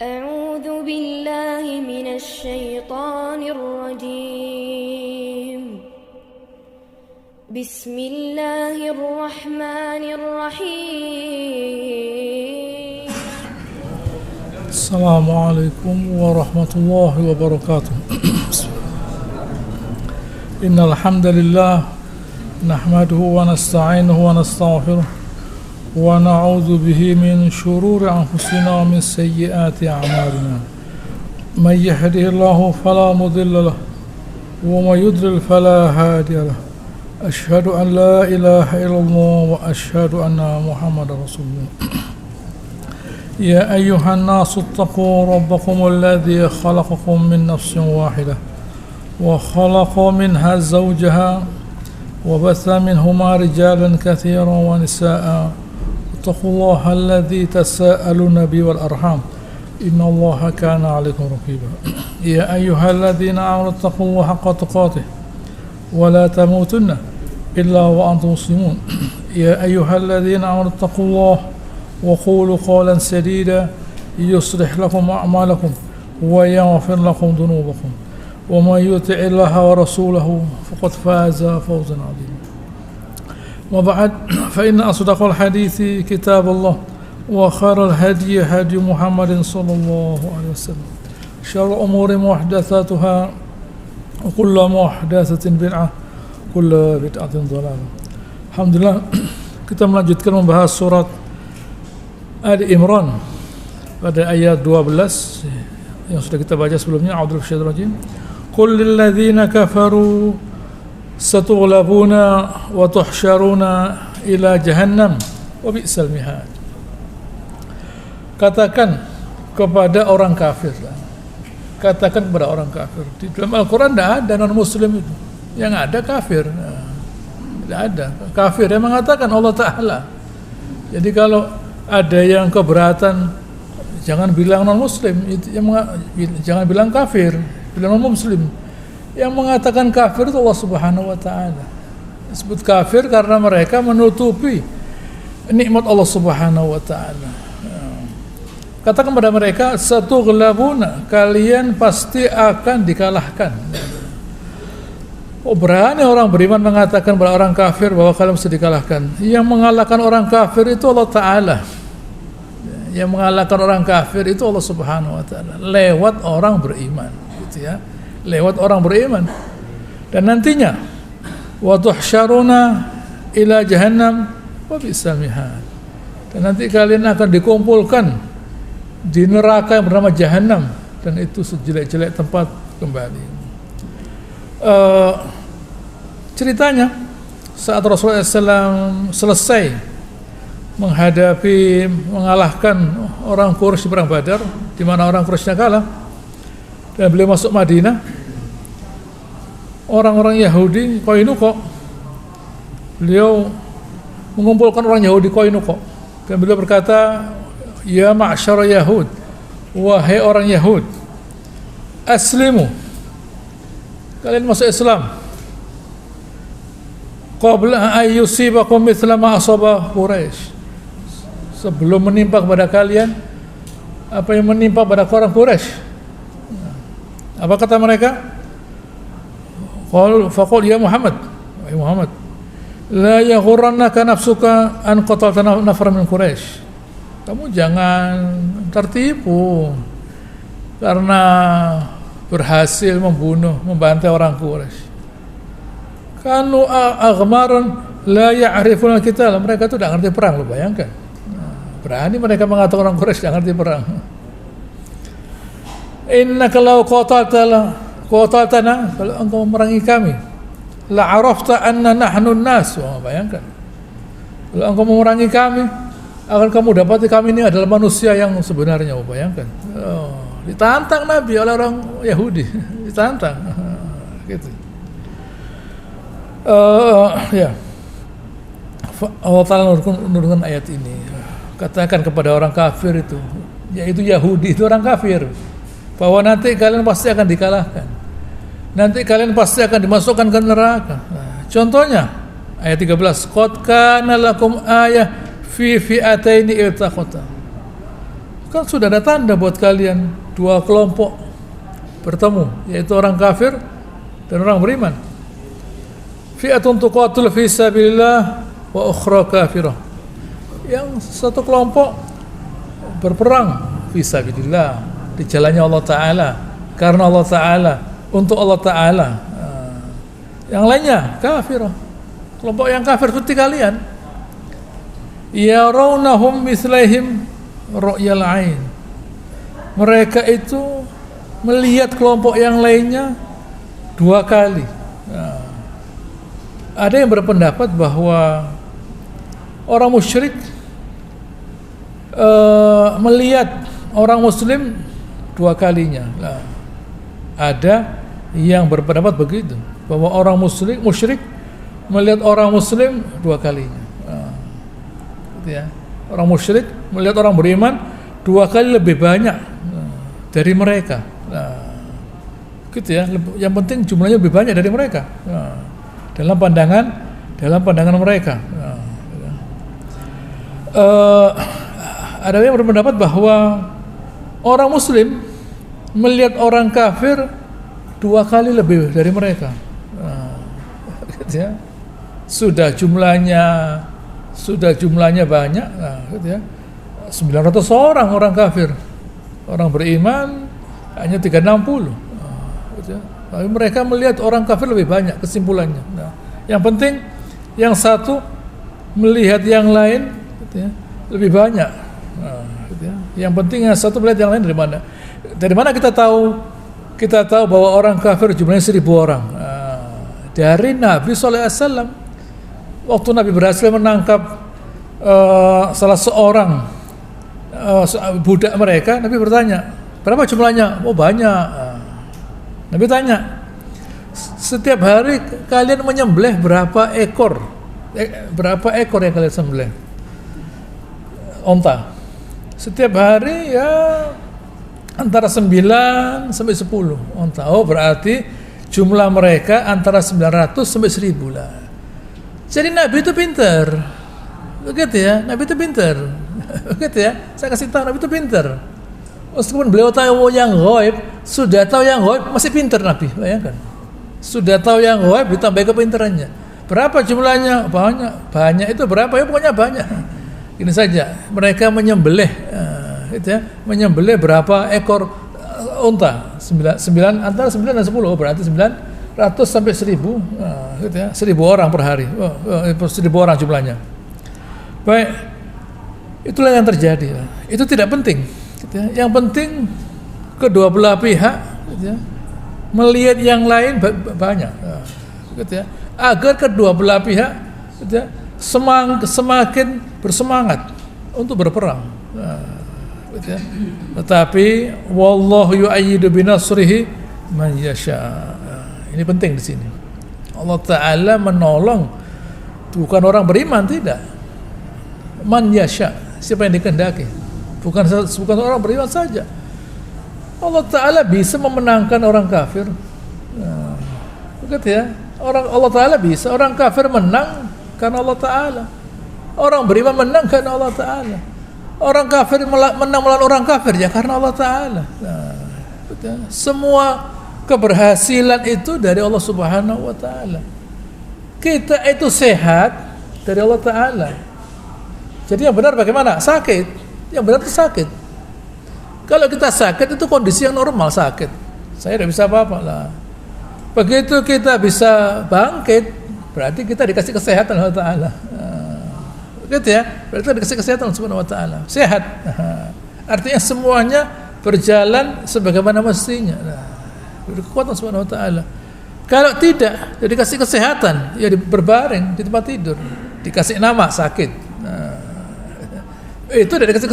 أعوذ بالله من الشيطان الرجيم بسم الله الرحمن الرحيم السلام عليكم ورحمة الله وبركاته. إن الحمد لله نحمده ونستعينه ونستغفره ونعوذ به من شرور أنفسنا ومن سيئات أعمالنا. من يهده الله فلا مضل له ومن يضلل فلا هادي له. أشهد أن لا إله إلا الله وأشهد أن محمدا رسول الله. يا أيها الناس اتقوا ربكم الذي خلقكم من نفس واحدة وخلق منها زوجها وبث منهما رجالا كثيرا ونساء. اتقوا الله الذي تساءلون به والأرحام إن الله كان عليكم رقيبا. يا أيها الذين آمنوا اتقوا الله حق تقاته ولا تموتن إلا وأنتم مسلمون. يا أيها الذين آمنوا اتقوا الله وقولوا قولا سديدا يصلح لكم أعمالكم ويغفر لكم ذنوبكم ومن يطع الله ورسوله فقد فاز فوزا عظيما. وبعد فإن أصدق الحديث كتاب الله وخير الهدي هدي محمد صلى الله عليه وسلم. شر الأمور محدثاتها وكل محدثة بدعة كل bid'atin dhalalah. Alhamdulillah, kita melanjutkan membahas surat Ali Imran pada ayat 12 yang sudah kita baca sebelumnya. A'udzu billahi minasyaitonir rajim. Qul lil ladzina kafaru satughlabuna wa tuhsyaruna ila jahannam wa bi'sal mihad. Katakan kepada orang kafir. Katakan kepada orang kafir. Di dalam Al-Qur'an tidak ada non-muslim itu. Yang ada kafir. Tidak ada. Kafir yang mengatakan Allah Ta'ala. Jadi kalau ada yang keberatan, jangan bilang non-muslim, jangan bilang kafir, bilang non-muslim. Yang mengatakan kafir itu Allah Subhanahu wa Ta'ala. Disebut kafir karena mereka menutupi nikmat Allah Subhanahu wa Ta'ala. Katakan kepada mereka, satughlabuna, kalian pasti akan dikalahkan. Oh, berani orang beriman mengatakan kepada orang kafir bahwa kalian mesti dikalahkan. Yang mengalahkan orang kafir itu Allah Ta'ala. Yang mengalahkan orang kafir itu Allah Subhanahu wa Ta'ala lewat orang beriman, gitu ya. Lewat orang beriman. Dan nantinya wa tuhsyaruna ila jahannam wa bi'sal mihad. Dan nanti kalian akan dikumpulkan di neraka yang bernama Jahannam, dan itu sejelek-jelek tempat kembali. Ceritanya saat Rasulullah SAW selesai mengalahkan orang Quraisy di perang Badar, di mana orang Quraisy kalah, dan beliau masuk Madinah, orang-orang Yahudi Qainuqa, beliau mengumpulkan orang Yahudi Qainuqa, dan beliau berkata, ya ma'syar Yahud, wahai orang Yahud, aslimu, kalian masuk Islam qabla ayyusibakum mithla ma asaba Quraisy, sebelum menimpa kepada kalian apa yang menimpa pada orang Quraisy. Apa kata mereka? Faqul ya Muhammad, wahai Muhammad, la yaghurrannaka nafsuka an qatalta nafran min Quraisy, kamu jangan tertipu karena berhasil membantai orang Quraisy. Kanu aghmaran la ya'rifuna al-qital, mereka itu tidak ngerti perang, lo bayangkan. Berani mereka mengatakan orang Quraisy tidak ngerti perang. Innaka law qataltana, kalau engkau memerangi kami, la arafta anna nahnu an-nas. Bayangkan. Kalau engkau memerangi kami, akan kamu dapati kami ini adalah manusia yang sebenarnya. Bayangkan. Ditantang Nabi oleh orang Yahudi, ditantang, gitu. Ya, Allah Ta'ala menurunkan ayat ini. Katakan kepada orang kafir itu, yaitu Yahudi, itu orang kafir, bahwa nanti kalian pasti akan dikalahkan, nanti kalian pasti akan dimasukkan ke neraka. Contohnya ayat 13, qad kana lakum ayah fi fi'ataini iltaqata. kan sudah ada tanda buat kalian, dua kelompok bertemu, yaitu orang kafir dan orang beriman. Fi'atun tuqatil fi sabilillah wa ukhra kafirah. Yang satu kelompok berperang fi sabilillah, di jalannya Allah Ta'ala, karena Allah Ta'ala, untuk Allah Ta'ala. Yang lainnya kafirah, kelompok yang kafir seperti kalian. Yarawnahum mithlaihim ru'yal ain. Mereka itu melihat kelompok yang lainnya dua kali. Ada yang berpendapat bahwa orang musyrik melihat orang muslim dua kalinya. Ada yang berpendapat begitu, bahwa orang musyrik melihat orang muslim dua kalinya. Gitu ya. Orang musyrik melihat orang beriman dua kali lebih banyak dari mereka. Gitu ya. Yang penting jumlahnya lebih banyak dari mereka. Dalam pandangan mereka. Ada yang berpendapat bahwa orang muslim melihat orang kafir dua kali lebih dari mereka. Gitu ya. Sudah jumlahnya banyak, gitu ya. 900 orang kafir. Orang beriman hanya 360. Gitu ya. Tapi mereka melihat orang kafir lebih banyak, kesimpulannya. Yang penting yang satu melihat yang lain, gitu ya, lebih banyak. Gitu ya. Yang penting yang satu melihat yang lain dari mana? Dari mana kita tahu? Kita tahu bahwa orang kafir jumlahnya 1000 orang. Dari Nabi SAW. Waktu Nabi berhasil menangkap salah seorang budak mereka, Nabi bertanya, berapa jumlahnya? Oh banyak. Nabi tanya, setiap hari kalian menyembelih berapa ekor? Berapa ekor yang kalian sembelih? Onta. Setiap hari ya antara 9 sampai 10 onta. Oh berarti jumlah mereka antara 900 sampai 1000 lah. Jadi Nabi itu pintar. Begitu ya, Nabi itu pintar. Begitu ya, saya kasih tahu Nabi itu pintar. Meskipun beliau tahu yang ghaib, sudah tahu yang ghaib, masih pintar Nabi, bayangkan. Sudah tahu yang ghaib ditambah kepintarannya. Berapa jumlahnya? Banyak itu berapa ya? Pokoknya banyak. Ini saja, mereka menyembelih, gitu ya, menyembelih berapa ekor unta? 9 antara 9 dan 10, berarti 900 sampai 1000, gitu ya, 1000 orang per hari. 1000 orang jumlahnya. Baik, itulah yang terjadi. Itu tidak penting. Gitu ya. Yang penting kedua belah pihak, gitu ya, melihat yang lain banyak, gitu ya, agar kedua belah pihak, gitu ya, semakin bersemangat untuk berperang. Gitu ya. Tetapi wallahu yu'ayyidu binasrihi man yasha. Ini penting di sini. Allah Ta'ala menolong bukan orang beriman, tidak. Man yasha, siapa yang dikehendaki. Bukan orang beriman saja. Allah Ta'ala bisa memenangkan orang kafir. Begitu ya. Allah Ta'ala bisa. Orang kafir menang karena Allah Ta'ala. Orang beriman menang karena Allah Ta'ala. Orang kafir menang melawan orang kafir ya karena Allah Ta'ala. Begitu ya. Semua keberhasilan itu dari Allah Subhanahu wa Ta'ala. Kita itu sehat dari Allah Ta'ala. Jadi yang benar bagaimana? Sakit. Yang benar itu sakit. Kalau kita sakit itu kondisi yang normal, sakit. Saya tidak bisa apa-apa lah. Begitu kita bisa bangkit, berarti kita dikasih kesehatan Allah Ta'ala. Begitu ya? Berarti kita dikasih kesehatan Subhanahu wa Ta'ala. Sehat. Artinya semuanya berjalan sebagaimana mestinya. Kekuatan Subhanahu wa Ta'ala. Kalau tidak, ya dikasih kesehatan, ya berbaring di tempat tidur, dikasih nama sakit. Itu dari dikasih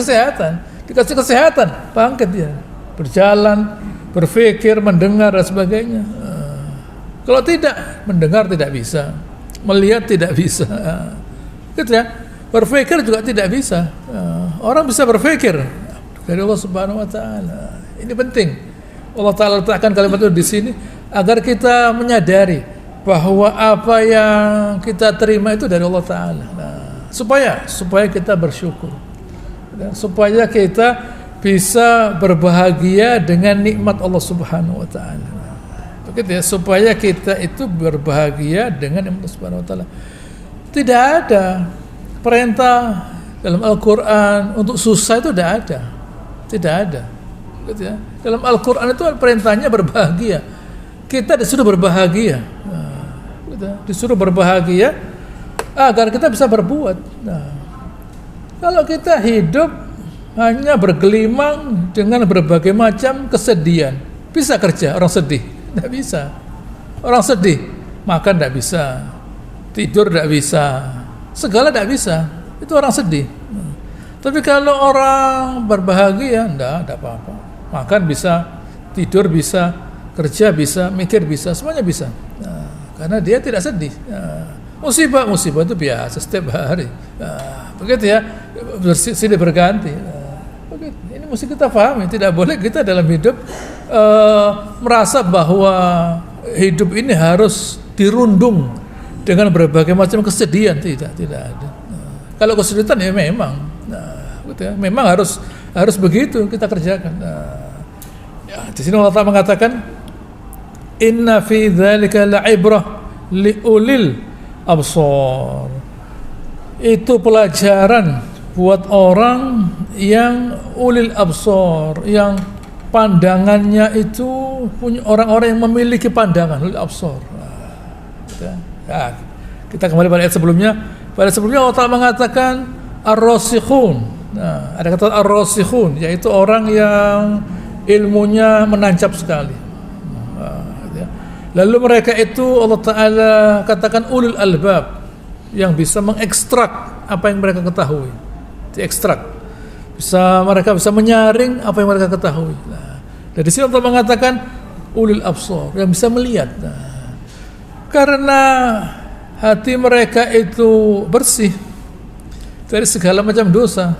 kesehatan, bangkit dia, berjalan, berpikir, mendengar dan sebagainya. Kalau tidak, mendengar tidak bisa, melihat tidak bisa, gitu ya. Berpikir juga tidak bisa. Orang bisa berpikir dari Allah Subhanahu wa Ta'ala. Ini penting. Allah Ta'ala letakkan kalimat itu di sini agar kita menyadari bahwa apa yang kita terima itu dari Allah Ta'ala. Supaya kita bersyukur. Supaya kita bisa berbahagia dengan nikmat Allah Subhanahu wa taala. Begitu ya, supaya kita itu berbahagia dengan nikmat Allah Subhanahu wa taala. Tidak ada perintah dalam Al-Qur'an untuk susah, itu tidak ada. Tidak ada. Begitu ya. Dalam Al-Qur'an itu perintahnya berbahagia. Kita disuruh berbahagia. Gitu ya. Disuruh berbahagia agar kita bisa berbuat. Kalau kita hidup hanya bergelimang dengan berbagai macam kesedihan, bisa kerja orang sedih? Tidak bisa. Orang sedih makan tidak bisa, tidur tidak bisa, segala tidak bisa. Itu orang sedih. Tapi kalau orang berbahagia, tidak apa-apa. Makan bisa, tidur bisa, kerja bisa, mikir bisa, semuanya bisa. Karena dia tidak sedih. Musibah itu biasa setiap hari. Begitu ya, silih berganti. Begitu. Ini mesti kita pahami. Tidak boleh kita dalam hidup merasa bahwa hidup ini harus dirundung dengan berbagai macam kesedihan. Tidak ada. Kalau kesulitan ya memang, gitu ya, memang harus begitu kita kerjakan. Di sini Allah Ta'ala mengatakan, Inna fi dzalika la'ibrah liulil absar. Itu pelajaran buat orang yang ulil absar, yang pandangannya itu punya, orang-orang yang memiliki pandangan, ulil absar. Kita kembali pada ayat sebelumnya. Pada sebelumnya Allah Ta'ala mengatakan ar-rasikhun. Ada kata ar-rasikhun, yaitu orang yang ilmunya menancap sekali. Lalu mereka itu Allah Ta'ala katakan ulul albab, yang bisa mengekstrak apa yang mereka ketahui, diekstrak, mereka bisa menyaring apa yang mereka ketahui. Dari sini Allah mengatakan ulul absar, yang bisa melihat. Karena hati mereka itu bersih dari segala macam dosa,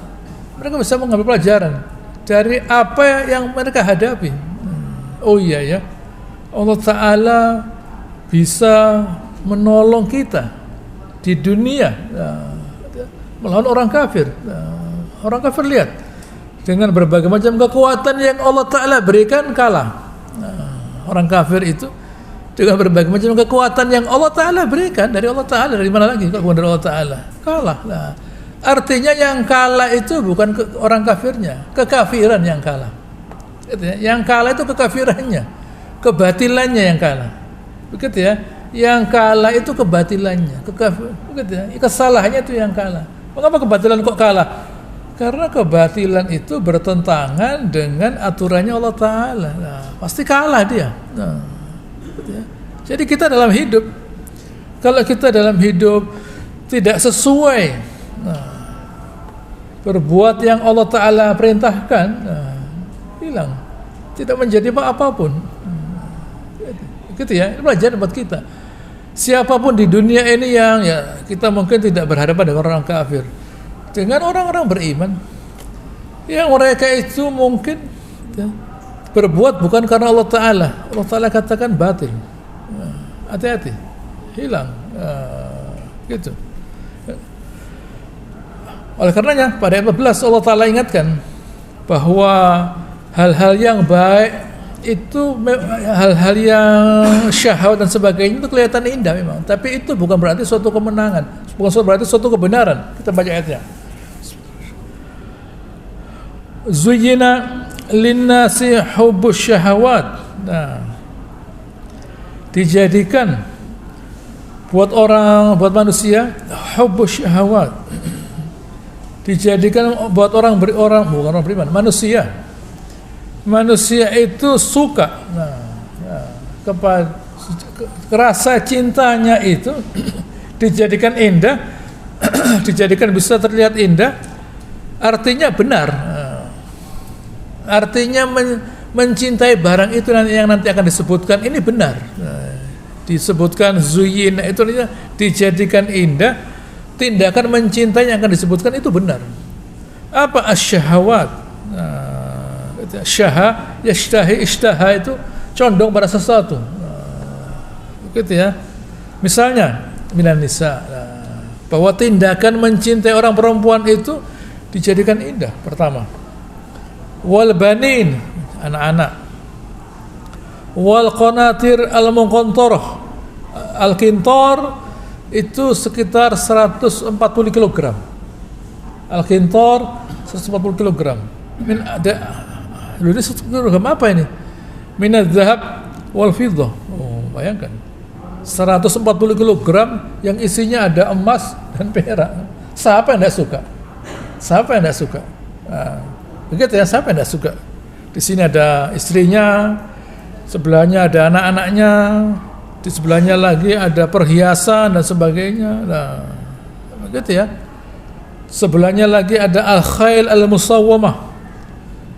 mereka bisa mengambil pelajaran dari apa yang mereka hadapi. Oh iya ya, Allah Ta'ala bisa menolong kita di dunia melawan orang kafir. Orang kafir lihat dengan berbagai macam kekuatan yang Allah Ta'ala berikan kalah. Orang kafir itu dengan berbagai macam kekuatan yang Allah Ta'ala berikan dari Allah Ta'ala, dari mana lagi kekuatan dari Allah Ta'ala, kalah. Artinya yang kalah itu bukan orang kafirnya, kekafiran yang kalah. Yang kalah itu kekafirannya, kebatilannya yang kalah. Begitu ya. Yang kalah itu kebatilannya, begitu ya. Kesalahannya itu yang kalah. Mengapa kebatilan kok kalah? Karena kebatilan itu bertentangan dengan aturannya Allah Ta'ala. Pasti kalah dia. Begitu ya. Jadi kita dalam hidup, kalau kita dalam hidup tidak sesuai berbuat yang Allah Ta'ala perintahkan, hilang, tidak menjadi apapun. Gitu ya, ini pelajaran buat kita. Siapapun di dunia ini yang ya kita mungkin tidak berhadapan dengan orang kafir, dengan orang-orang beriman yang mereka itu mungkin ya, berbuat bukan karena Allah Ta'ala. Allah Ta'ala katakan batil. Hati-hati, hilang. Gitu. Oleh karenanya pada ayat 14 Allah Ta'ala ingatkan bahwa hal-hal yang baik itu, hal-hal yang syahwat dan sebagainya itu kelihatan indah memang, tapi itu bukan berarti suatu kemenangan, bukan berarti suatu kebenaran. Kita baca ayatnya. Zuyyina linnasi hubbus syahawat. Dijadikan buat manusia hubbus syahawat. Dijadikan buat bukan orang beriman, manusia itu suka kepada rasa cintanya itu dijadikan indah, dijadikan bisa terlihat indah, artinya benar, artinya mencintai barang itu yang nanti akan disebutkan ini benar. Disebutkan zuyyina itu dijadikan indah, tindakan mencintai yang akan disebutkan itu benar. Apa asyahawat? Syaha, yashtahi, ishtaha itu condong pada sesuatu. Begitu ya. Misalnya minan nisa, bahwa tindakan mencintai orang perempuan itu dijadikan indah pertama. wal banin, anak-anak, wal qanatir al muqantarah, al qintar itu sekitar 140 kg. Al qintar 140 kg. Ini 1 kg apa ini? Min adz-dzahab wal fiddah. Oh, bayangkan. 140 kg yang isinya ada emas dan perak. Siapa yang tidak suka? Siapa yang tidak suka? Nah, begitu ya, siapa yang tidak suka? Di sini ada istrinya, sebelahnya ada anak-anaknya, di sebelahnya lagi ada perhiasan dan sebagainya. Nah, begitu ya. Sebelahnya lagi ada al-khail al-musawwamah,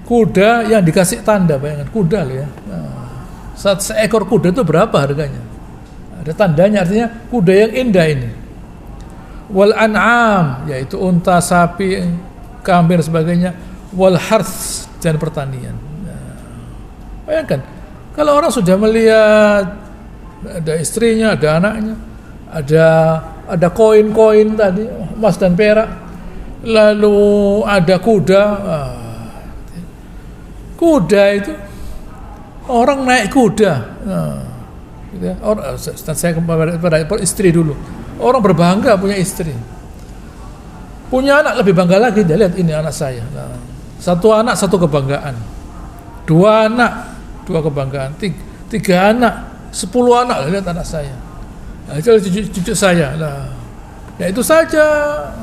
kuda yang dikasih tanda. Bayangkan, kuda loh ya. Nah, seekor kuda itu berapa harganya? Ada tandanya, artinya kuda yang indah ini. Wal an'am, yaitu unta, sapi, kambing dan sebagainya. Wal harth, dan pertanian. Nah, bayangkan, kalau orang sudah melihat ada istrinya, ada anaknya, ada koin-koin tadi, emas dan perak, lalu ada kuda. Kuda itu orang naik kuda. Nah, gitu ya. Saya pada istri dulu. Orang berbangga punya istri. Punya anak lebih bangga lagi. Dia lihat, ini anak saya. Nah, 1 anak 1 kebanggaan. 2 anak 2 kebanggaan. 3 anak 10 anak. Lihat anak saya. Nah, itu cucu saya. Nah, ya itu saja.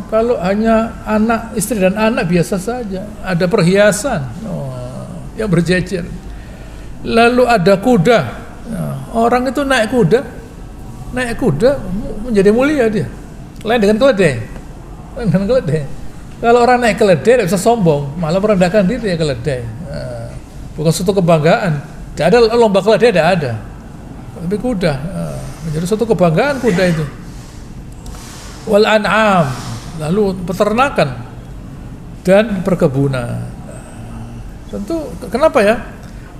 Kalau hanya anak, istri dan anak biasa saja. Ada perhiasan yang berjejer. Lalu ada kuda. Nah, orang itu naik kuda menjadi mulia dia. Lain dengan keledai. Kalau orang naik keledai tidak bisa sombong, malah merendahkan diri ya keledai. Nah, bukan suatu kebanggaan. Tidak ada lomba keledai, tidak ada. Tapi kuda menjadi suatu kebanggaan kuda itu. Wal an'am, lalu peternakan dan perkebunan. Tentu kenapa ya?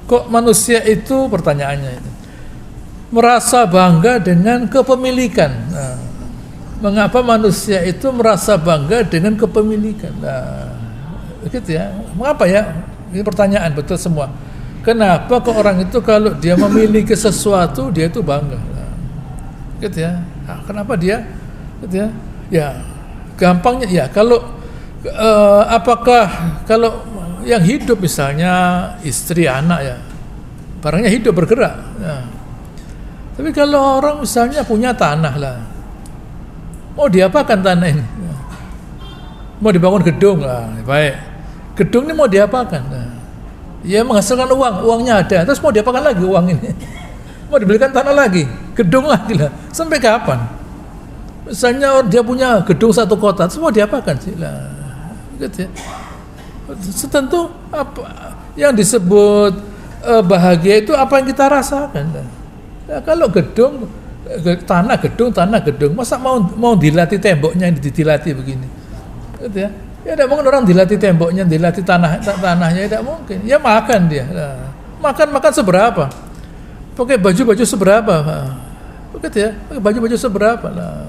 Kok manusia itu, pertanyaannya itu, merasa bangga dengan kepemilikan. Nah, mengapa manusia itu merasa bangga dengan kepemilikan? Nah, begitu ya. Mengapa ya? Ini pertanyaan betul semua. Kenapa kok orang itu kalau dia memiliki sesuatu dia itu bangga? Nah, gitu ya. Nah, kenapa dia? Gitu ya. Ya, gampangnya ya kalau apakah kalau yang hidup misalnya istri, anak ya, barangnya hidup bergerak. Ya. Tapi kalau orang misalnya punya tanah lah, mau diapakan tanah ini? Ya. Mau dibangun gedung lah, baik. Gedung ini mau diapakan? Nah, ya menghasilkan uang, uangnya ada. Terus mau diapakan lagi uang ini? Mau dibelikan tanah lagi, gedung lagi lah. Sampai kapan? Misalnya dia punya gedung 1 kota, terus mau diapakan sih lah? Gitu ya. Tentu apa yang disebut bahagia itu apa yang kita rasakan. Ya, kalau gedung, tanah gedung, masa mau dilatih temboknya, dilatih begini, gitu ya? Ya tidak mungkin orang dilatih temboknya, dilatih tanahnya, tidak mungkin. Ya makan dia, makan seberapa, pakai baju seberapa, begitu ya? Pakai baju seberapa lah,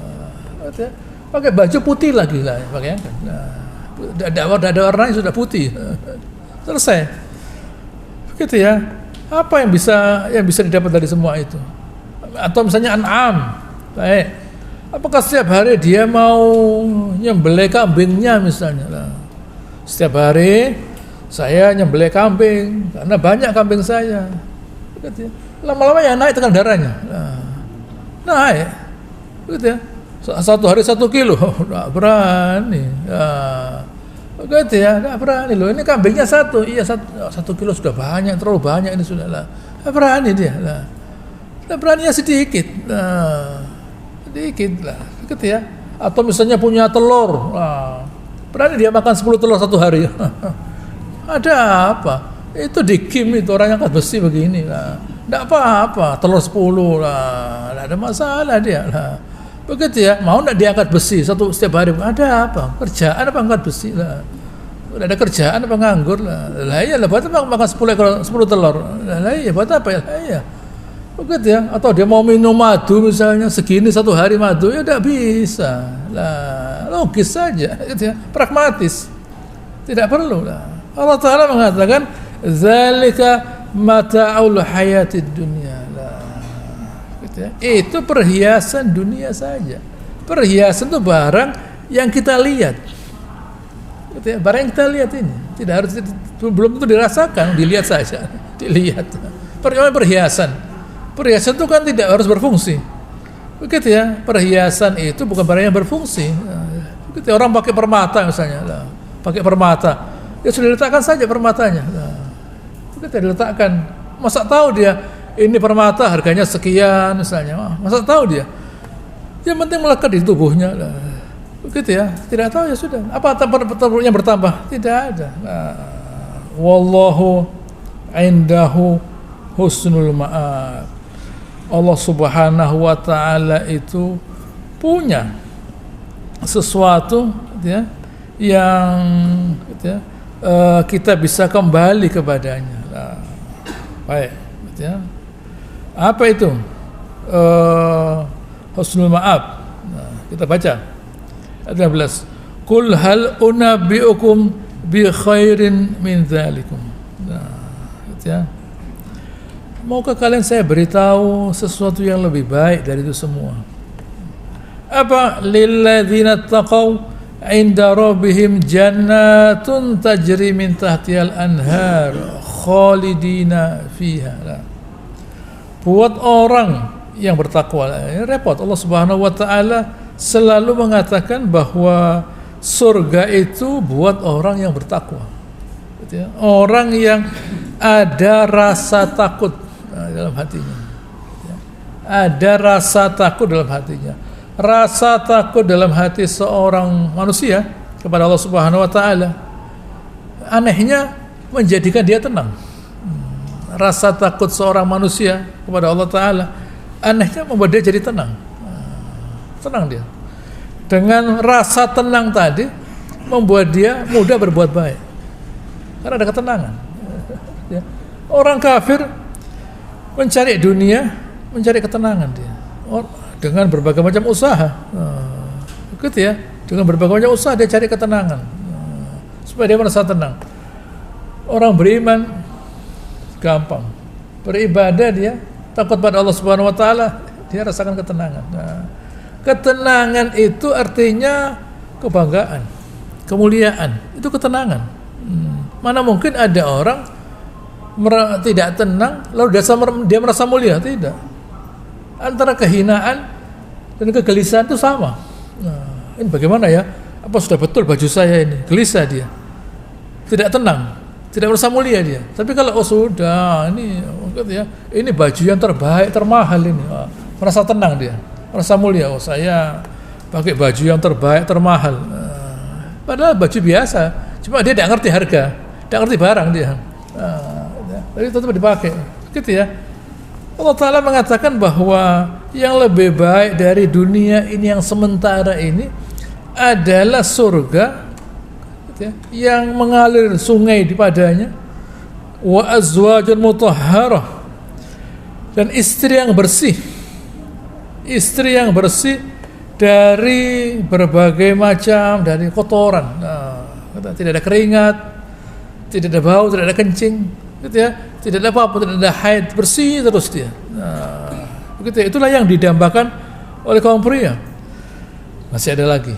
gitu ya? Pakai baju putih lagi lah, pakai kan. Ada warnanya sudah putih, selesai. Begitu ya. Apa yang bisa didapat dari semua itu? Atau misalnya an'am, baik. Apakah setiap hari dia mau nyembelih kambingnya misalnya? Nah, setiap hari saya nyembelih kambing karena banyak kambing saya. Begitu ya. Lama-lama ya naik tekan darahnya. Naik, begitu ya. 1 hari 1 kilo, nggak berani. Begitu ya, nggak berani loh. Ini kambingnya 1, iya 1 kilo sudah banyak, terlalu banyak ini sudah lah. Nggak berani dia lah. Nggak beraninya sedikit, sedikit lah, begitu ya. Atau misalnya punya telur, berani dia makan 10 telur 1 hari. Ada apa? Itu di Kim itu orang yang angkat besi begini lah. Nggak apa-apa, telur 10 lah, nggak ada masalah dia lah. Begitu ya, mau nggak diangkat besi setiap hari? Ada apa? Kerjaan apa angkat besi lah? Udah ada kerjaan apa nganggur lah? Lah iya lah, buat apa makan 10 telur? Lah iya, buat apa ya? Lah iya, begitu ya. Atau dia mau minum madu misalnya segini 1 hari madu, ya tidak bisa lah. Logis saja, gitu ya, pragmatis, tidak perlu lah. Allah Ta'ala mengatakan zalika mata'ul hayatid dunya. Gitu ya. Itu perhiasan dunia saja. Perhiasan itu barang yang kita lihat. Gitu ya. Barang yang kita lihat ini tidak harus, belum tentu dirasakan, dilihat saja. Dilihat. Perhiasan itu kan tidak harus berfungsi. Begitu ya. Perhiasan itu bukan barang yang berfungsi. Begitu ya. Orang pakai permata misalnya, pakai permata, ya sudah diletakkan saja permatanya. Begitu ya, diletakkan. Masa tahu dia ini permata harganya sekian misalnya? Masa tahu dia? Yang penting melekat di tubuhnya. Begitu ya. Tidak tahu ya sudah. Apa yang bertambah? Tidak ada. Wallahu indahu husnul ma'ab. Allah Subhanahu wa Ta'ala itu punya sesuatu ya, yang gitu ya, kita bisa kembali kepadanya. Baik, gitu ya. Apa itu husnul ma'ab? Kita baca ayat 12. Qul hal unabbiukum bi khairin min dzalikum. Gitu ya. Maukah kalian saya beritahu sesuatu yang lebih baik dari itu semua? Apa? Lilladzina taqaw 'inda rabbihim jannatun tajri min tahtihal anhar khalidina fiha. Buat orang yang bertakwa. Repot, Allah Subhanahu wa Ta'ala selalu mengatakan bahwa surga itu buat orang yang bertakwa. Gitu ya. Orang yang ada rasa takut dalam hatinya. Ada rasa takut dalam hatinya. Rasa takut dalam hati seorang manusia kepada Allah Subhanahu wa Ta'ala anehnya menjadikan dia tenang. Rasa takut seorang manusia kepada Allah Ta'ala anehnya membuat dia jadi tenang. Tenang dia. Dengan rasa tenang tadi membuat dia mudah berbuat baik karena ada ketenangan. Orang kafir mencari dunia, mencari ketenangan dia dengan berbagai macam usaha. Begitu ya, dengan berbagai macam usaha dia cari ketenangan supaya dia merasa tenang. Orang beriman gampang, beribadah dia takut pada Allah Subhanahu wa Ta'ala, dia rasakan ketenangan. Ketenangan itu artinya kebanggaan, kemuliaan, itu ketenangan. Mana mungkin ada orang tidak tenang lalu dia merasa mulia? Tidak. Antara kehinaan dan kegelisahan itu sama. Ini bagaimana ya? Apa sudah betul baju saya ini? Gelisah dia, tidak tenang, tidak merasa mulia dia. Tapi kalau sudah ini baju yang terbaik, termahal ini, merasa tenang dia, merasa mulia. Saya pakai baju yang terbaik, termahal. Padahal baju biasa, cuma dia tidak ngerti harga, tidak ngerti barang dia. Jadi tetap dipakai, gitu ya. Allah Ta'ala mengatakan bahwa yang lebih baik dari dunia ini yang sementara ini adalah surga, gitu ya, yang mengalir sungai di padanya, wa azwajun mutahharah, dan istri yang bersih dari berbagai macam dari kotoran. Tidak ada keringat, tidak ada bau, tidak ada kencing. Gitu ya, tidak ada apa-apa, tidak ada haid, bersih terus dia. Begitu ya, itulah yang didambakan oleh kaum pria. Masih ada lagi,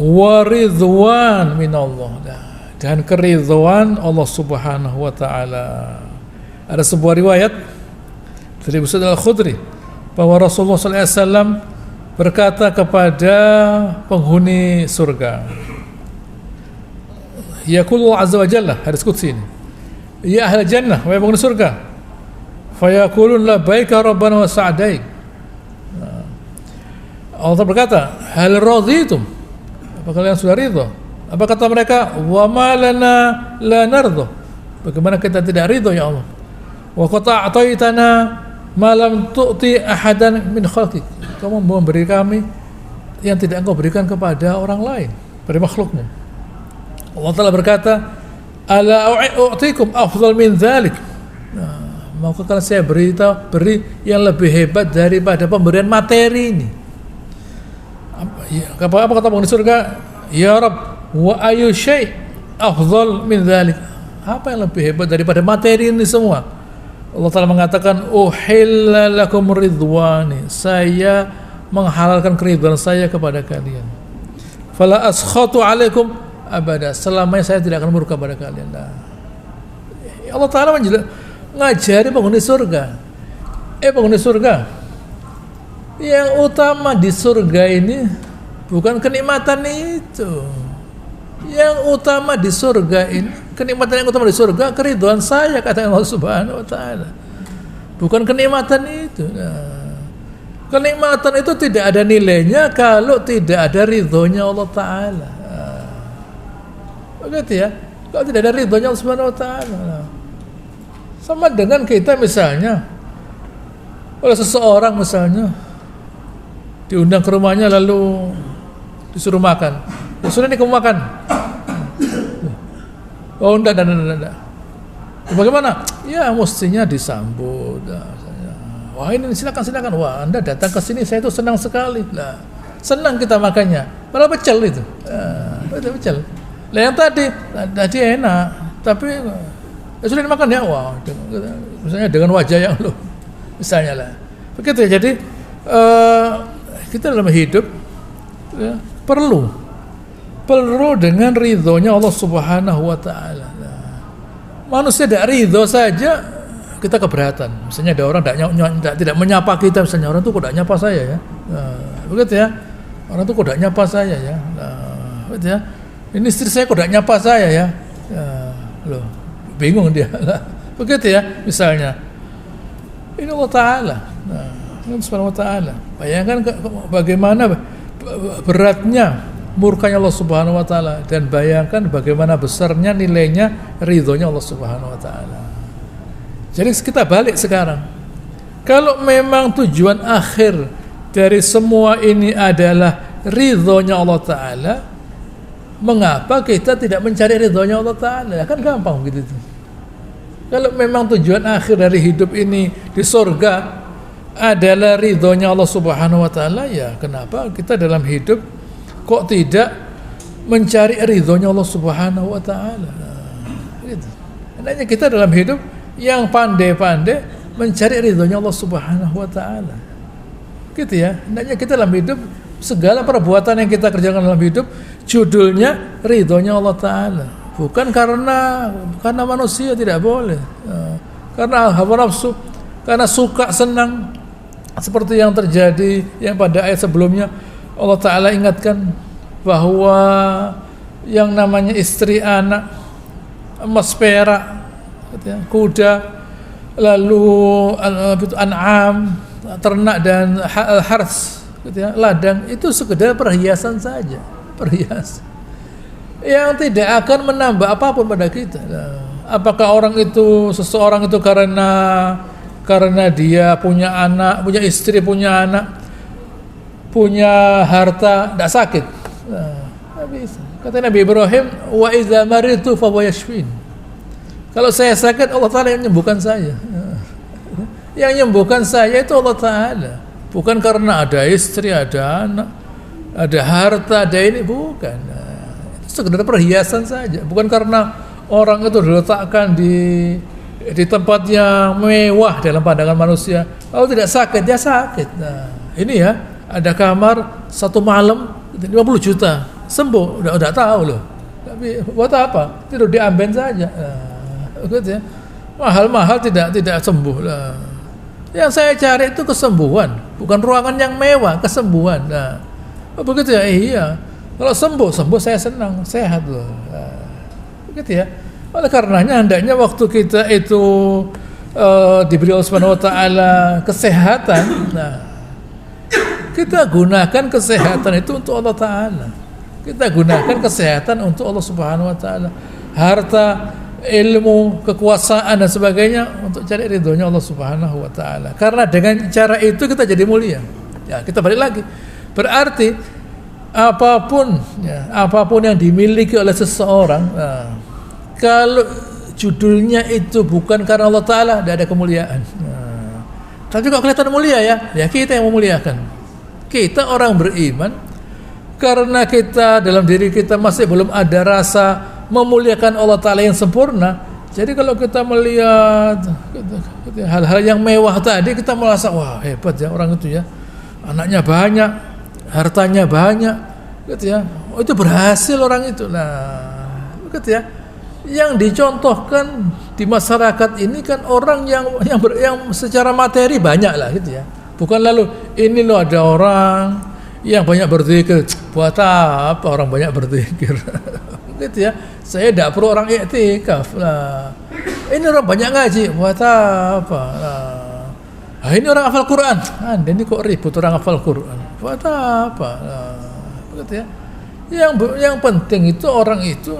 waridwan minallah, dan keridhaan Allah Subhanahu wa Ta'ala. Ada sebuah riwayat dari Abu Sa'id Al-Khudri bahwa Rasulullah SAW berkata kepada penghuni surga, yaqulu azza wa jalla, hadis qudsi ini, ya ahli jannah, wahai penghuni surga, fayaqulun labbaika rabbana wa sa'daik. Allah berkata, hal raditum, apa kalian sudah ridha? Apa kata mereka, wa ma lana la nardha, bagaimana kita tidak ridha ya Allah? Wa qad a'taitana ma lam tu'ti ahadan min khalqik, kamu memberi kami yang tidak engkau berikan kepada orang lain dari makhlukmu. Allah Ta'ala berkata, ala u'tikum afdal min dzalik, maukah kalian saya beri yang lebih hebat daripada pemberian materi ini? Apa kata penghuni surga? Ya Rabb, wa ayu syai' afdal min dzalik, Apa yang lebih hebat daripada materi ini semua? Allah Ta'ala mengatakan, uhilla lakum ridwani, saya menghalalkan keridhaan saya kepada kalian. Fala askhatu alaikum abada, selamanya saya tidak akan murka pada kalian. Nah, Allah Ta'ala ngajari penghuni surga. Penghuni surga, yang utama di surga ini bukan kenikmatan itu. Yang utama di surga ini, kenikmatan yang utama di surga, keridhaan saya, kata Allah Subhanahu wa Ta'ala. Bukan kenikmatan itu. Nah, kenikmatan itu tidak ada nilainya kalau tidak ada ridhonya Allah Ta'ala. Nah, begitu ya. Kalau tidak ada ridhonya Allah Subhanahu wa Ta'ala. Nah, sama dengan kita misalnya, oleh seseorang misalnya diundang ke rumahnya lalu disuruh makan, ya sudah nih kamu makan. Oh enggak. Bagaimana? Ya mestinya disambut. Wah ini silakan. Wah Anda datang ke sini saya itu senang sekali. Lah senang kita makannya, malah pecel itu. Pecel. Lah yang tadi enak, tapi ya sudah dimakan ya. Wah misalnya dengan wajah yang lu. Misalnya lah, begitu ya. Jadi kita dalam hidup ya, perlu dengan ridhonya Allah Subhanahu wa Ta'ala. Nah, manusia tidak ridho saja kita keberatan. Misalnya ada orang tidak menyapa kita, misalnya orang itu kok tidak nyapa saya ya. Nah, begitu ya. Orang itu kok tidak nyapa saya ya. Nah, begitu ya. Ini istri saya kok tidak nyapa saya ya. Loh, bingung dia. Begitu ya, misalnya. Ini Allah Ta'ala. Nah, Allah Subhanahu wa Ta'ala. Bayangkan bagaimana beratnya murkanya Allah Subhanahu wa Ta'ala, dan bayangkan bagaimana besarnya nilainya ridhonya Allah Subhanahu wa Ta'ala. Jadi kita balik sekarang. Kalau memang tujuan akhir dari semua ini adalah ridhonya Allah Ta'ala, mengapa kita tidak mencari ridhonya Allah Ta'ala? Kan gampang begitu. Kalau memang tujuan akhir dari hidup ini di surga adalah ridhonya Allah Subhanahu wa Ta'ala, ya kenapa kita dalam hidup kok tidak mencari ridhonya Allah Subhanahu wa Ta'ala? Gitu. Hendaknya kita dalam hidup yang pandai-pandai mencari ridhonya Allah Subhanahu wa Ta'ala. Gitu ya. Hendaknya kita dalam hidup segala perbuatan yang kita kerjakan dalam hidup judulnya ridhonya Allah Ta'ala. Bukan karena manusia tidak boleh, karena hawa nafsu, karena suka senang, seperti yang terjadi yang pada ayat sebelumnya. Allah Ta'ala ingatkan bahwa yang namanya istri, anak, emas, perak, kuda, lalu an'am, ternak dan harts, ladang, itu sekedar perhiasan saja, perhiasan yang tidak akan menambah apapun pada kita. Apakah seseorang itu karena dia punya anak, punya istri, punya anak, punya harta, tidak sakit? Tidak bisa. Kata Nabi Ibrahim, wa idza maritu fa huwa yashfin. Kalau saya sakit, Allah Ta'ala yang menyembuhkan saya. Yang menyembuhkan saya itu Allah Ta'ala. Bukan karena ada istri, ada anak, ada harta, ada ini, bukan. Sekedar perhiasan saja, bukan karena orang itu diletakkan di tempat yang mewah dalam pandangan manusia. Kalau tidak sakit, dia sakit. Nah, ini ya, ada kamar 1 malam 50 juta, sembuh, udah tahu loh. Tapi buat apa? Tidur di amben saja. Nah, gitu ya. Mahal-mahal tidak sembuh. Nah, yang saya cari itu kesembuhan, bukan ruangan yang mewah, kesembuhan. Nah, begitu ya, iya. Kalau sembuh saya senang, sehat loh. Nah, begitu ya. Oleh karenanya hendaknya waktu kita itu diberi Allah Subhanahu wa Ta'ala kesehatan, nah kita gunakan kesehatan itu untuk Allah Ta'ala. Kita gunakan kesehatan untuk Allah Subhanahu wa Ta'ala. Harta, ilmu, kekuasaan dan sebagainya untuk cari ridhonya Allah Subhanahu wa Ta'ala. Karena dengan cara itu kita jadi mulia. Ya, kita balik lagi. Berarti apapun yang dimiliki oleh seseorang, kalau judulnya itu bukan karena Allah Ta'ala, tidak ada kemuliaan. Tapi kok kelihatan mulia ya kita yang memuliakan. Kita orang beriman, karena kita dalam diri kita masih belum ada rasa memuliakan Allah Ta'ala yang sempurna, Jadi kalau kita melihat hal-hal yang mewah tadi, kita merasa wah hebat ya orang itu ya, anaknya banyak, hartanya banyak, gitu ya. Oh, itu berhasil orang itu. Nah, gitu ya. Yang dicontohkan di masyarakat ini kan orang yang secara materi banyak lah, gitu ya. Bukan lalu ini loh ada orang yang banyak berzikir, buat apa orang banyak berzikir? Gitu ya. Saya tidak perlu orang iktikaf lah. Ini orang banyak ngaji, buat apa? Nah, ini orang hafal Quran. Anda ini kok ribut orang hafal Quran? Buat apa? Gitu ya. Yang penting itu orang itu,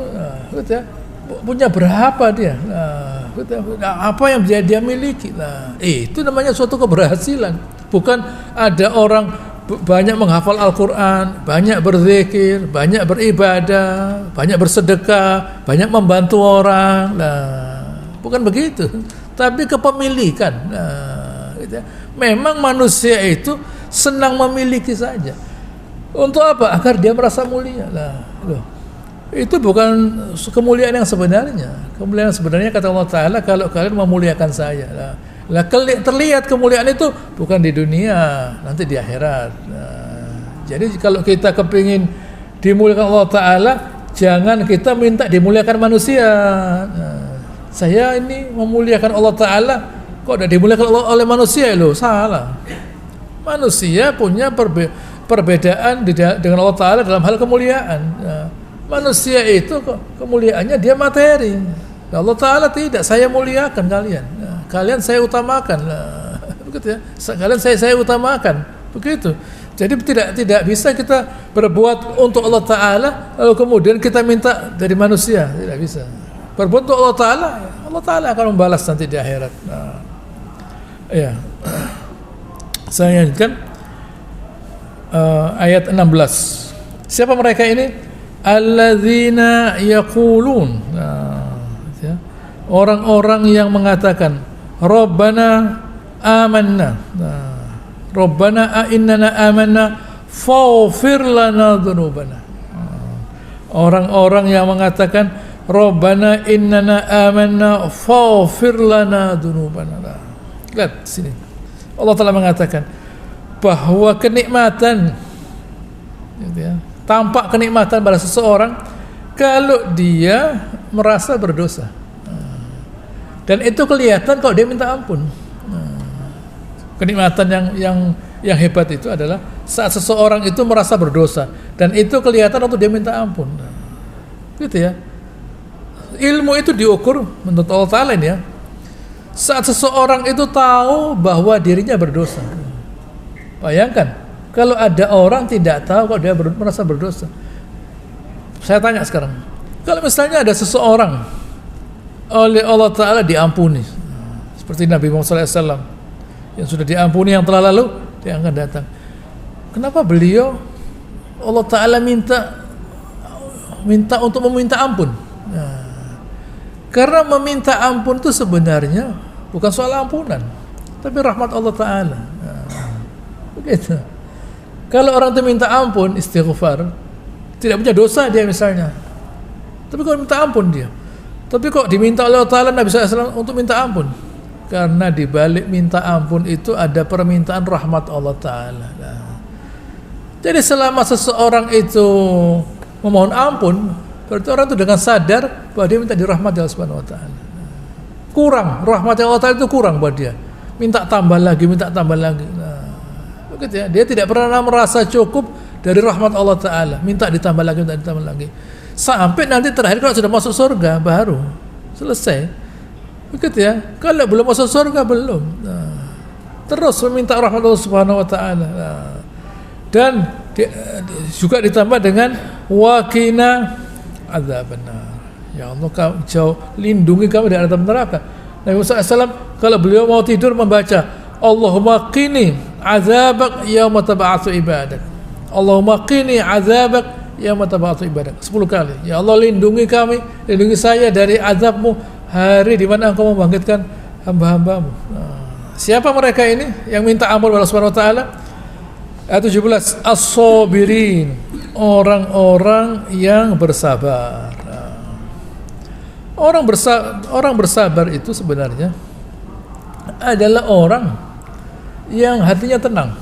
gitu ya, punya berapa dia? Gitu ya. Apa yang dia miliki? Itu namanya suatu keberhasilan. Bukan ada orang banyak menghafal Al-Quran, banyak berzikir, banyak beribadah, banyak bersedekah, banyak membantu orang. Bukan begitu, tapi kepemilikan. Gitu ya. Memang manusia itu senang memiliki saja. Untuk apa? Agar dia merasa mulia. Itu bukan kemuliaan yang sebenarnya. Kemuliaan sebenarnya kata Allah Ta'ala, kalau kalian memuliakan saya. Terlihat kemuliaan itu bukan di dunia, nanti di akhirat. Jadi kalau kita kepingin dimuliakan Allah Ta'ala, jangan kita minta dimuliakan manusia. Saya ini memuliakan Allah Ta'ala, kok udah dimuliakan oleh manusia loh? Salah. Manusia punya perbedaan dengan Allah Ta'ala dalam hal kemuliaan. Manusia itu kemuliaannya dia materi. Allah Ta'ala tidak, saya muliakan kalian. Kalian saya utamakan, begitu ya. Kalian saya utamakan, begitu. Jadi tidak bisa kita berbuat untuk Allah Ta'ala lalu kemudian kita minta dari manusia, tidak bisa. Berbuat untuk Allah Ta'ala akan membalas nanti di akhirat. Ya, saya lanjutkan ayat 16. Siapa mereka ini? Alladzina yaqulun, orang-orang yang mengatakan Rabbana amanna, Rabbana innana amanna faghfir lana dzunubana. Orang-orang yang mengatakan Rabbana innana amanna faghfir lana dzunubana. Lihat sini, Allah telah mengatakan bahwa kenikmatan, gitu ya, tampak kenikmatan pada seseorang kalau dia merasa berdosa. Dan itu kelihatan kalau dia minta ampun. Kenikmatan yang hebat itu adalah saat seseorang itu merasa berdosa dan itu kelihatan waktu dia minta ampun. Gitu ya. Ilmu itu diukur menurut Allah Ta'ala ini ya. Saat seseorang itu tahu bahwa dirinya berdosa. Bayangkan kalau ada orang tidak tahu kalau dia merasa berdosa. Saya tanya sekarang, kalau misalnya ada seseorang oleh Allah Ta'ala diampuni, seperti Nabi Muhammad SAW yang sudah diampuni yang telah lalu, dia akan datang. Kenapa beliau Allah Ta'ala minta untuk meminta ampun? Karena meminta ampun itu sebenarnya bukan soal ampunan, tapi rahmat Allah Ta'ala. Begitu. Kalau orang itu minta ampun, istighfar, tidak punya dosa dia misalnya, tapi kalau minta ampun dia, tapi kok diminta oleh Allah Ta'ala Nabi SAW untuk minta ampun? Karena di balik minta ampun itu ada permintaan rahmat Allah Ta'ala. Jadi selama seseorang itu memohon ampun, berarti orang itu dengan sadar bahwa dia minta dirahmati Allah Subhanahu Wa Ta'ala. Kurang, rahmat Allah Ta'ala itu kurang buat dia. Minta tambah lagi. Begitu ya. Dia tidak pernah merasa cukup dari rahmat Allah Ta'ala. Minta ditambah lagi. Sampai nanti terakhir kalau sudah masuk surga baru selesai. Begitu ya. Kalau belum masuk surga belum. Terus meminta rahmat Allah Subhanahu Wa Ta'ala. Dan juga ditambah dengan waqina adzabannar. Ya Allah, lindungi kami dari azab neraka. Nabi Muhammad SAW kalau beliau mau tidur membaca Allahumma qini azabak yauma tab'atsu ibadak. Allahumma qini azabak yauma tab'atsu ibadak. 10 kali. Ya Allah, lindungi kami, lindungi saya dari azabmu hari di mana engkau membangkitkan hamba-hambamu. Siapa mereka ini yang minta ampun kepada Allah Subhanahu Wa Ta'ala? Ayat 17, as-sabirin, orang-orang yang bersabar. Orang bersabar itu sebenarnya adalah orang yang hatinya tenang.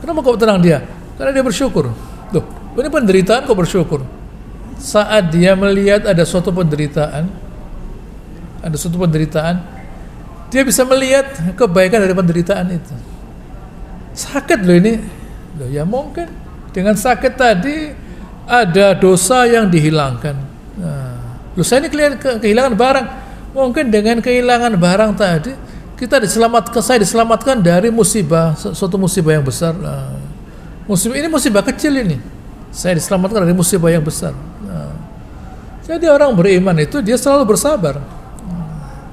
Kenapa kok tenang dia? Karena dia bersyukur. Loh, ini penderitaan kok bersyukur. Saat dia melihat ada suatu penderitaan, dia bisa melihat kebaikan dari penderitaan itu. Sakit loh ini. Loh, ya mungkin dengan sakit tadi ada dosa yang dihilangkan. Nah, loh saya ini kehilangan barang. Mungkin dengan kehilangan barang tadi saya diselamatkan dari musibah, suatu musibah yang besar. Nah, musibah kecil ini. Saya diselamatkan dari musibah yang besar. Nah, jadi orang beriman itu dia selalu bersabar.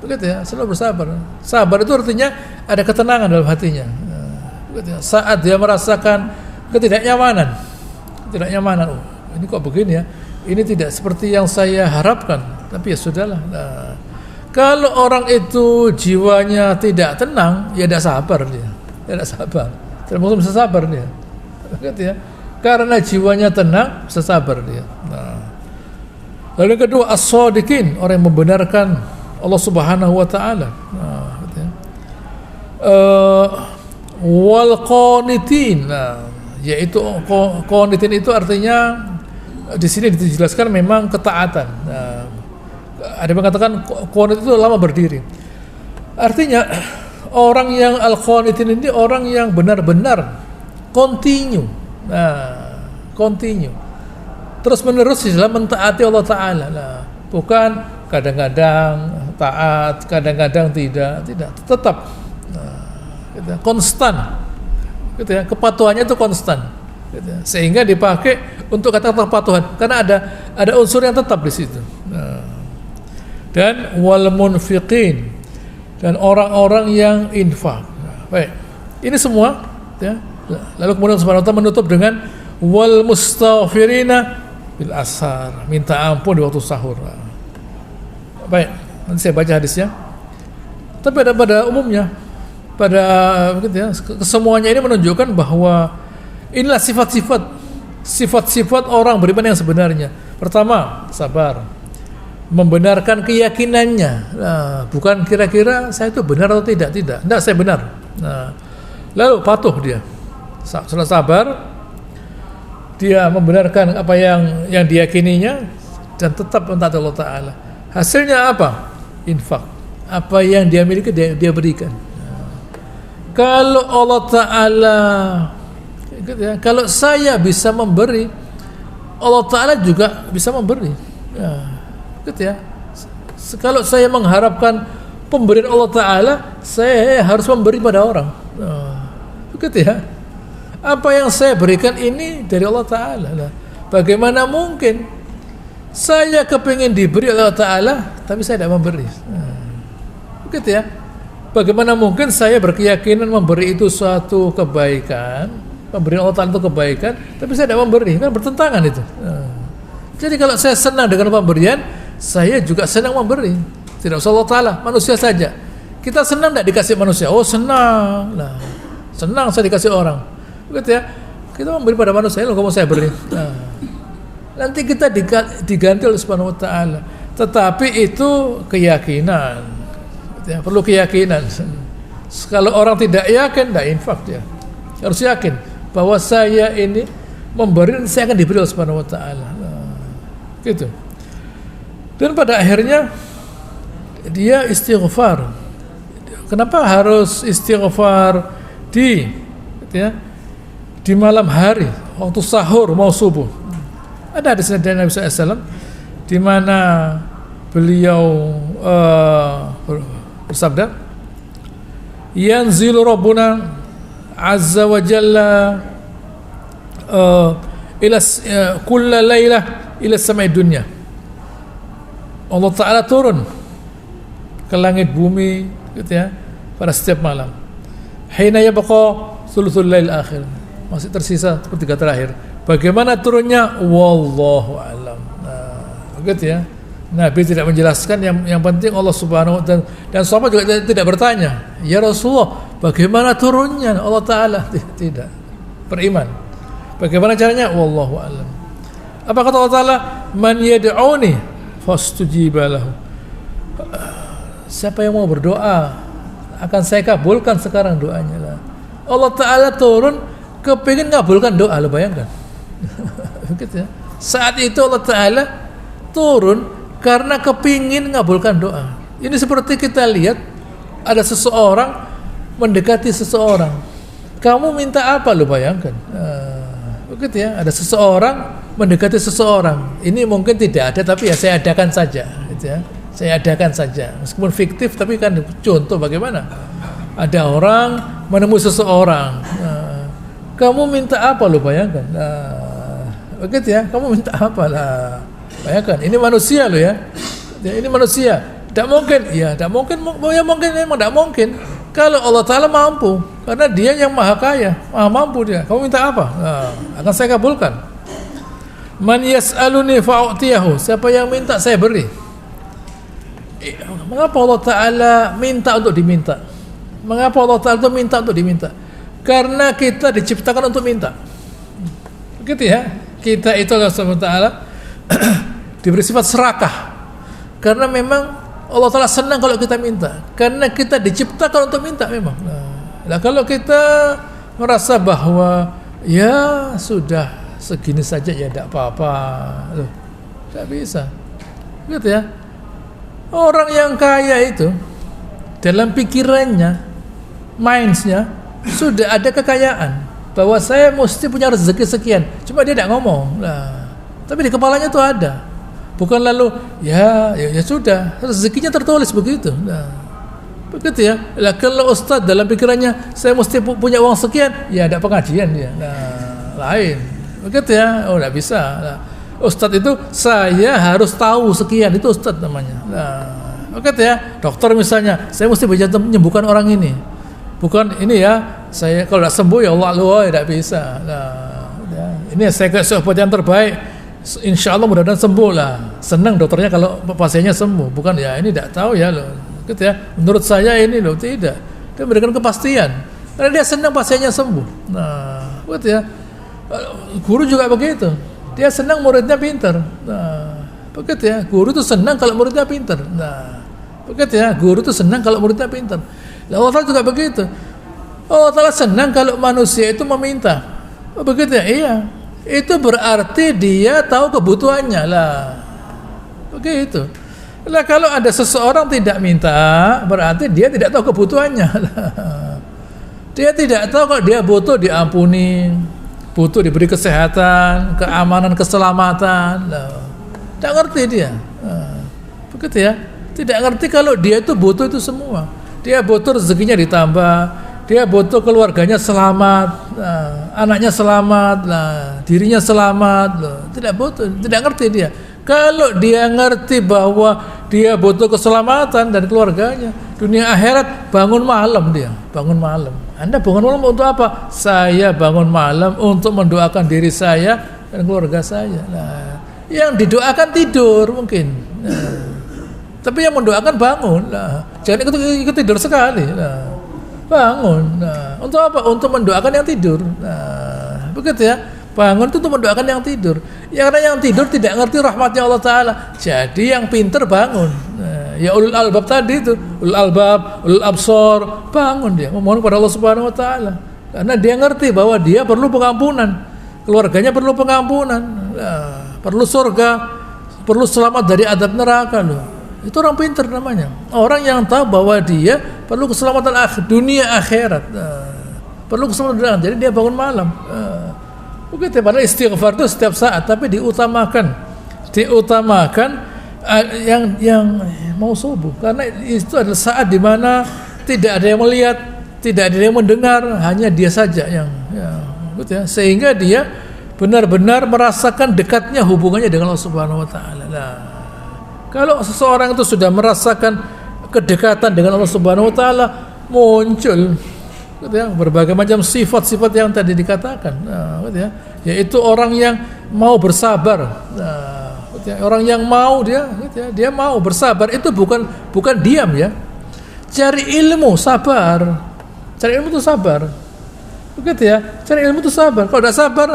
Begitu ya, selalu bersabar. Sabar itu artinya ada ketenangan dalam hatinya. Begitu ya. Saat dia merasakan ketidaknyamanan. Oh, ini kok begini ya? Ini tidak seperti yang saya harapkan. Tapi ya sudahlah. Nah, kalau orang itu jiwanya tidak tenang, ya tidak sabar dia. Tidak sabar. Tidak mungkin bisa sabar dia. Begitu ya. Karena jiwanya tenang, bisa sabar dia. Nah. Lalu yang kedua, as-shadiqin, orang yang membenarkan Allah Subhanahu wa taala. Nah, gitu ya. Wal qanitin. Nah, yaitu qanitin itu artinya di sini dijelaskan memang ketaatan. Nah, ada yang mengatakan qanit itu lama berdiri. Artinya orang yang al-qanitin ini orang yang benar-benar continue. Nah, continue. Terus menerus dalam mentaati Allah taala. Nah, bukan kadang-kadang taat, kadang-kadang tidak, tetap gitu, konstan, gitu ya, kepatuhannya itu konstan, gitu ya, sehingga dipakai untuk kata kepatuhan karena ada unsur yang tetap di situ. Nah, dan wal munfiqin, dan orang-orang yang infak. Nah, baik, ini semua, ya. Lalu kemudian Subhanahu wa ta'ala menutup dengan wal mustaghfirina bil ashar, minta ampun di waktu sahur. Baik, nanti saya baca hadisnya. Tapi pada umumnya, begitu ya, kesemuanya ini menunjukkan bahwa inilah sifat-sifat orang beriman yang sebenarnya. Pertama, sabar, membenarkan keyakinannya. Nah, bukan kira-kira saya itu benar atau tidak. Tidak, saya benar. Nah, lalu patuh dia. Setelah sabar, dia membenarkan apa yang diyakininya dan tetap mentaati Allah Ta'ala. Hasilnya apa? Infak. Apa yang dia miliki dia berikan. Nah, kalau Allah Ta'ala, kalau saya bisa memberi, Allah Ta'ala juga bisa memberi. Nah, gitu ya. Kalau saya mengharapkan pemberian Allah Ta'ala, saya harus memberi pada orang. Nah, begitu ya. Apa yang saya berikan ini dari Allah Ta'ala. Nah, bagaimana mungkin saya kepingin diberi Allah Ta'ala tapi saya tidak memberi? Nah, begitu ya. Bagaimana mungkin saya berkeyakinan memberi itu suatu kebaikan, pemberian Allah Ta'ala itu kebaikan, tapi saya tidak memberi? Kan bertentangan itu. Nah, jadi kalau saya senang dengan pemberian, saya juga senang memberi. Tidak usah Allah Ta'ala, manusia saja. Kita senang tidak dikasih manusia? Oh senang. Nah, senang saya dikasih orang. Begitu ya. Kita memberi pada manusia, loh kamu saya beri. Nah, nanti kita diganti oleh Subhanahu wa ta'ala. Tetapi itu keyakinan. Ya, perlu keyakinan. Kalau orang tidak yakin, tidak infak dia. Harus yakin bahwa saya ini memberi, saya akan diberi oleh Subhanahu wa ta'ala. Nah, gitu. Dan pada akhirnya dia istighfar. Kenapa harus istighfar di malam hari, waktu sahur mau subuh? Ada hadis dari Nabi SAW di mana beliau bersabda, yanzilu Rabbuna azza wa jalla ila kulla laylah ila samai dunya. Allah Ta'ala turun ke langit bumi, gitu ya, pada setiap malam. Hina yabqa thuluthul lail akhir, masih tersisa sepertiga terakhir. Bagaimana turunnya? Wallahu a'lam. Nah, begitu ya. Nabi tidak menjelaskan, yang penting Allah Subhanahu wa ta'ala, dan sahabat juga tidak bertanya, ya Rasulullah, bagaimana turunnya Allah Ta'ala? Tidak. Beriman. Bagaimana caranya? Wallahu a'lam. Apa kata Allah Ta'ala? Man yad'uni fastujiba lahu. Siapa yang mau berdoa akan saya kabulkan sekarang doanya lah. Allah Ta'ala turun kepingin ngabulkan doa, lo bayangkan. Begitu ya. Saat itu Allah Ta'ala turun karena kepingin ngabulkan doa. Ini seperti kita lihat ada seseorang mendekati seseorang. Kamu minta apa, lo bayangkan. Begitu ya. Ada seseorang mendekati seseorang. Ini mungkin tidak ada, tapi ya saya adakan saja. Gitu ya. Saya adakan saja, meskipun fiktif, tapi kan contoh bagaimana ada orang menemui seseorang, kamu minta apa, lo bayangkan, begitu ya, kamu minta apa lah, bayangkan, ini manusia lo ya, ini manusia, tidak mungkin, ya tidak mungkin, ya mungkin memang tidak mungkin, kalau Allah Ta'ala mampu, karena dia yang maha kaya, maha mampu dia, kamu minta apa, akan saya kabulkan. Man yas'aluni fa'u'tiyahu, siapa yang minta saya beri. Mengapa Allah Ta'ala minta untuk diminta? Mengapa Allah Ta'ala itu minta untuk diminta? Karena kita diciptakan untuk minta. Begitu ya. Kita itu Allah SWT diberi sifat serakah. Karena memang Allah Ta'ala senang kalau kita minta. Karena kita diciptakan untuk minta memang. Nah, kalau kita merasa bahwa ya sudah segini saja ya tidak apa-apa, loh, tidak bisa. Gitu ya. Orang yang kaya itu dalam pikirannya, mindsnya sudah ada kekayaan bahwa saya mesti punya rezeki sekian. Cuma dia tidak ngomong. Nah, tapi di kepalanya itu ada. Bukan lalu ya sudah rezekinya tertulis begitu. Nah, begitu ya. Lah kalau ustadz dalam pikirannya saya mesti punya uang sekian, ya ada pengajian dia. Nah, lain. Begitu ya. Oh, tidak bisa. Nah, ustadz itu saya harus tahu sekian, itu ustadz namanya. Nah, oke ya, dokter misalnya, saya mesti bisa menyembuhkan orang ini. Bukan ini ya, saya kalau tidak sembuh ya Allah tidak bisa. Nah, ya, ini saya kasih obat yang terbaik, insya Allah mudah-mudahan sembuh lah. Senang dokternya kalau pasiennya sembuh. Bukan ya, ini tidak tahu ya loh. Gitu ya, menurut saya ini loh tidak. Dia memberikan kepastian, karena dia senang pasiennya sembuh. Nah, gitu ya. Guru juga begitu. Dia senang muridnya pintar. Nah, begitu ya. Guru itu senang kalau muridnya pintar. Nah, begitu ya. Guru itu senang kalau muridnya pintar. Allah Ta'ala juga begitu. Allah Ta'ala senang kalau manusia itu meminta. Oh, begitu ya. Iya. Itu berarti dia tahu kebutuhannya lah. Begitu. Lah kalau ada seseorang tidak minta, berarti dia tidak tahu kebutuhannya. Dia tidak tahu kalau dia butuh diampuni, butuh diberi kesehatan, keamanan, keselamatan. Tidak ngerti dia. Begitu ya. Tidak ngerti kalau dia itu butuh itu semua. Dia butuh rezekinya ditambah, dia butuh keluarganya selamat, anaknya selamat, dirinya selamat. Tidak butuh, tidak ngerti dia. Kalau dia ngerti bahwa dia butuh keselamatan dan keluarganya, dunia akhirat, bangun malam dia, bangun malam. Anda bangun malam untuk apa? Saya bangun malam untuk mendoakan diri saya dan keluarga saya. Nah, yang didoakan tidur mungkin. Nah, tapi yang mendoakan bangun. Nah, jangan ikut tidur sekali. Nah, bangun. Nah, untuk apa? Untuk mendoakan yang tidur. Nah, begitu ya. Bangun itu untuk mendoakan yang tidur. Ya, karena yang tidur tidak ngerti rahmatnya Allah Ta'ala. Jadi yang pinter bangun. Nah, ya ulul albab tadi itu, ulul albab, ulul absor, bangun dia memohon kepada Allah Subhanahu Wa Ta'ala. Karena dia ngerti bahwa dia perlu pengampunan, keluarganya perlu pengampunan, perlu surga, perlu selamat dari adab neraka loh. Itu orang pinter namanya. Orang yang tahu bahwa dia perlu keselamatan dunia akhirat, perlu keselamatan dunia. Jadi dia bangun malam. Begitu, padahal istighfar itu setiap saat, tapi diutamakan yang mau subuh, karena itu adalah saat di mana tidak ada yang melihat, tidak ada yang mendengar, hanya dia saja yang gitu ya, sehingga dia benar-benar merasakan dekatnya hubungannya dengan Allah Subhanahu Wa Ta'ala. Nah, kalau seseorang itu sudah merasakan kedekatan dengan Allah Subhanahu Wa Ta'ala, muncul gitu ya, berbagai macam sifat-sifat yang tadi dikatakan, gitu ya, yaitu orang yang mau bersabar, gitu ya, orang yang mau gitu ya, dia mau bersabar, itu bukan diam ya, cari ilmu sabar, cari ilmu itu sabar, begitu ya, cari ilmu itu sabar. Kalau tidak sabar,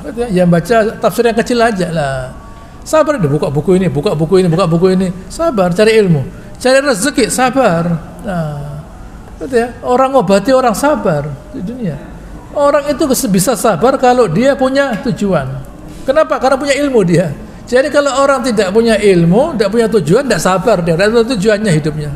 gitu ya, baca tafsir yang kecil aja lah, Sabar, dia buka buku ini, sabar, cari ilmu, cari rezeki, sabar. Nah, gitu ya. Orang ngobati orang sabar di dunia. Orang itu bisa sabar kalau dia punya tujuan. Kenapa? Karena punya ilmu dia. Jadi kalau orang tidak punya ilmu, tidak punya tujuan, tidak sabar dia, tidak ada tujuannya hidupnya.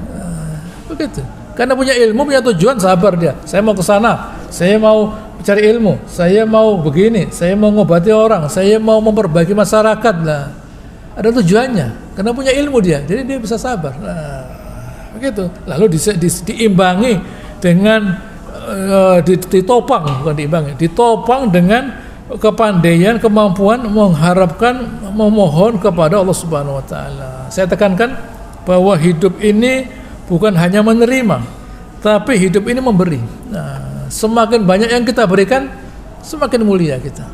Begitu. Karena punya ilmu, punya tujuan, sabar dia. Saya mau ke sana, saya mau cari ilmu, saya mau begini, saya mau ngobati orang, saya mau memperbaiki masyarakat lah. Ada tujuannya, karena punya ilmu dia, jadi dia bisa sabar. Nah, begitu. Lalu diimbangi dengan ditopang, bukan diimbangi, ditopang dengan kepandaian, kemampuan mengharapkan, memohon kepada Allah Subhanahu wa taala. Saya tekankan bahwa hidup ini bukan hanya menerima, tapi hidup ini memberi. Nah, semakin banyak yang kita berikan, semakin mulia kita.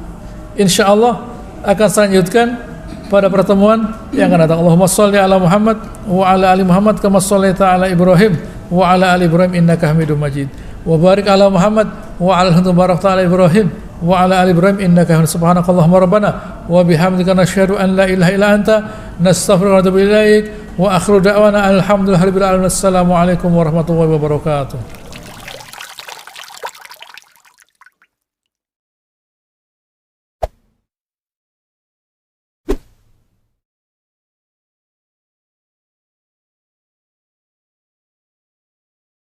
Insya Allah akan saya lanjutkan pada pertemuan yang akan datang. Allahumma sholli ala Muhammad wa ala ali Muhammad kama shallaita ala Ibrahim wa ala ali Ibrahim innaka Hamidum Majid. Wa barik ala Muhammad wa ala ali barakta ala Ibrahim wa ala ali Ibrahim innaka Hamidum. Subhanakallahumma rabbana wa bihamdika nasyhadu an la ilaha illa anta nastaghfiruka wa natubu ilaik. Wa akhiru da'wana alhamdulillahirabbil alamin. Assalamu alaikum warahmatullahi wabarakatuh.